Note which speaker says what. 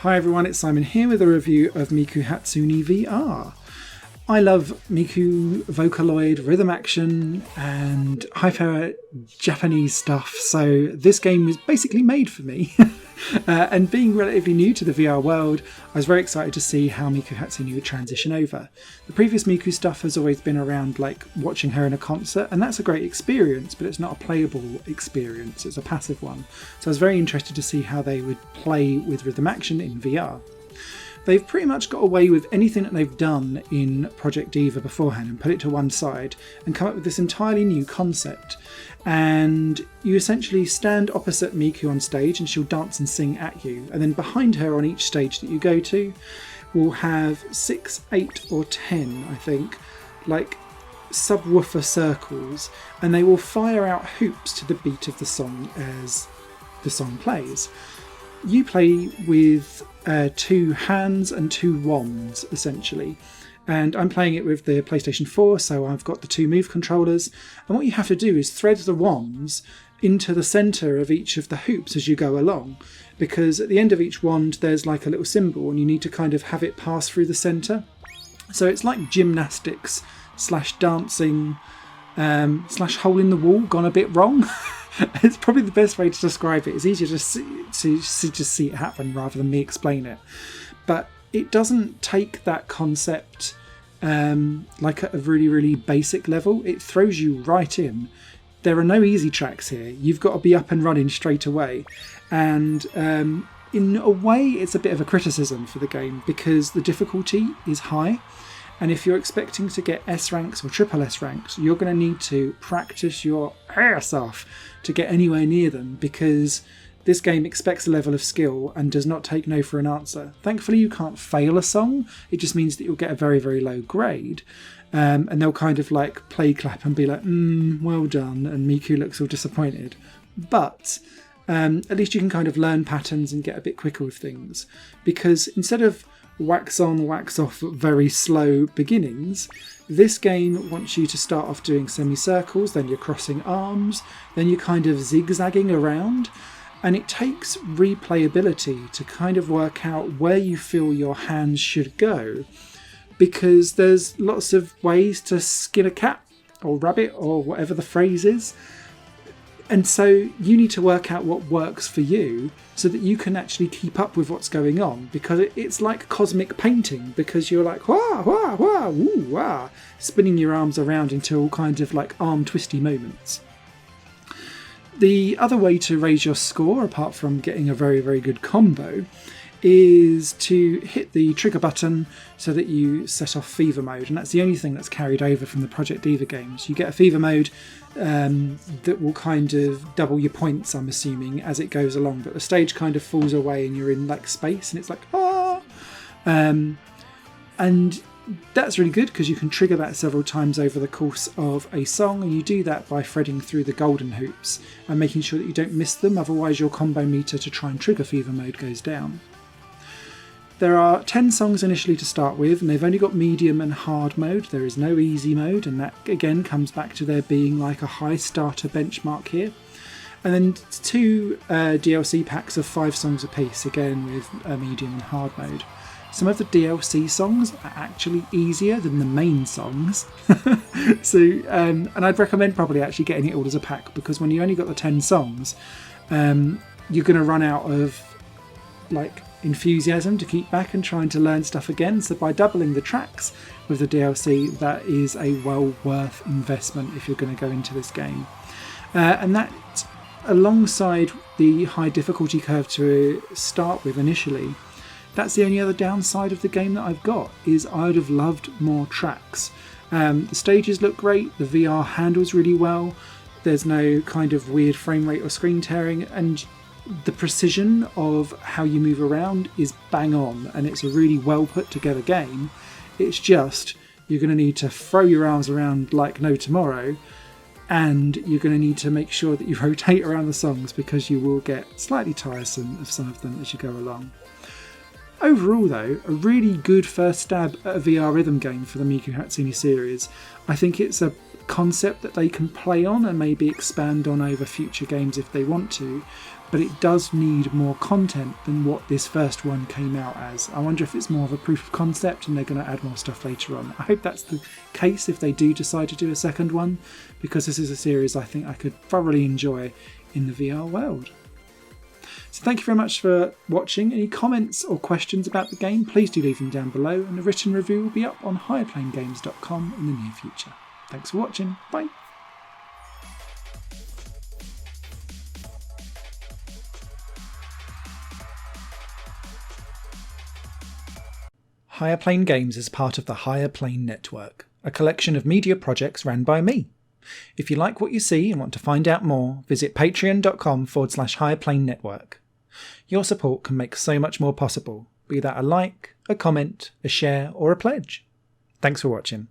Speaker 1: Hi everyone, it's Simon here with a review of Miku Hatsune VR. I love Miku Vocaloid, rhythm action and hyper Japanese stuff, so this game was basically made for me. And being relatively new to the VR world, I was very excited to see how Miku Hatsune would transition over. The previous Miku stuff has always been around like watching her in a concert, and that's a great experience, but it's not a playable experience, it's a passive one. So I was very interested to see how they would play with rhythm action in VR. They've pretty much got away with anything that they've done in Project Diva beforehand and put it to one side and come up with this entirely new concept. And you essentially stand opposite Miku on stage and she'll dance and sing at you. And then behind her on each stage that you go to will have 6, 8 or 10, I think, like subwoofer circles, and they will fire out hoops to the beat of the song as the song plays. You play with 2 hands and 2 wands, essentially. And I'm playing it with the PlayStation 4, so I've got the 2 Move controllers. And what you have to do is thread the wands into the centre of each of the hoops as you go along. Because at the end of each wand, there's like a little symbol, and you need to kind of have it pass through the centre. So it's like gymnastics / dancing / hole in the wall gone a bit wrong. It's probably the best way to describe it. It's easier to see it happen rather than me explain it. But it doesn't take that concept like at a really, really basic level. It throws you right in. There are no easy tracks here. You've got to be up and running straight away. And in a way, it's a bit of a criticism for the game because the difficulty is high. And if you're expecting to get S ranks or triple S ranks, you're going to need to practice your ass off to get anywhere near them, because this game expects a level of skill and does not take no for an answer. Thankfully, you can't fail a song. It just means that you'll get a very, very low grade. And they'll kind of like play clap and be like, well done. And Miku looks all disappointed. But at least you can kind of learn patterns and get a bit quicker with things. Because instead of wax on, wax off, very slow beginnings, this game wants you to start off doing semicircles, then you're crossing arms, then you're kind of zigzagging around, and it takes replayability to kind of work out where you feel your hands should go, because there's lots of ways to skin a cat or rabbit or whatever the phrase is. And so you need to work out what works for you so that you can actually keep up with what's going on, because it's like cosmic painting, because you're like, wah, wah, wah, woo, wah, spinning your arms around into all kinds of like arm twisty moments. The other way to raise your score, apart from getting a very, very good combo, is to hit the trigger button so that you set off fever mode, and that's the only thing that's carried over from the Project Diva games. You get a fever mode that will kind of double your points, I'm assuming, as it goes along, but the stage kind of falls away and you're in like space and it's like and that's really good because you can trigger that several times over the course of a song, and you do that by threading through the golden hoops and making sure that you don't miss them, otherwise your combo meter to try and trigger fever mode goes down. There are 10 songs initially to start with, and they've only got medium and hard mode. There is no easy mode, and that again comes back to there being like a high starter benchmark here. And then 2 DLC packs of 5 songs apiece, again with a medium and hard mode. Some of the DLC songs are actually easier than the main songs. And I'd recommend probably actually getting it all as a pack, because when you only got the 10 songs, you're going to run out of like enthusiasm to keep back and trying to learn stuff again. So by doubling the tracks with the DLC, that is a well worth investment if you're going to go into this game. And that, alongside the high difficulty curve to start with initially, that's the only other downside of the game that I've got, is I would have loved more tracks. The stages look great, the VR handles really well, there's no kind of weird frame rate or screen tearing, and the precision of how you move around is bang on, and it's a really well put together game. It's just, you're going to need to throw your arms around like no tomorrow, and you're going to need to make sure that you rotate around the songs, because you will get slightly tiresome of some of them as you go along. Overall though, a really good first stab at a VR rhythm game for the Miku Hatsune series. I think it's a concept that they can play on and maybe expand on over future games if they want to, but it does need more content than what this first one came out as. I wonder if it's more of a proof of concept and they're going to add more stuff later on. I hope that's the case if they do decide to do a second one, because this is a series I think I could thoroughly enjoy in the VR world. So thank you very much for watching. Any comments or questions about the game, please do leave them down below, and a written review will be up on higherplanegames.com in the near future. Thanks for watching. Bye. Higher Plane Games is part of the Higher Plane Network, a collection of media projects ran by me. If you like what you see and want to find out more, visit patreon.com/higherplane-network. Your support can make so much more possible, be that a like, a comment, a share, or a pledge. Thanks for watching.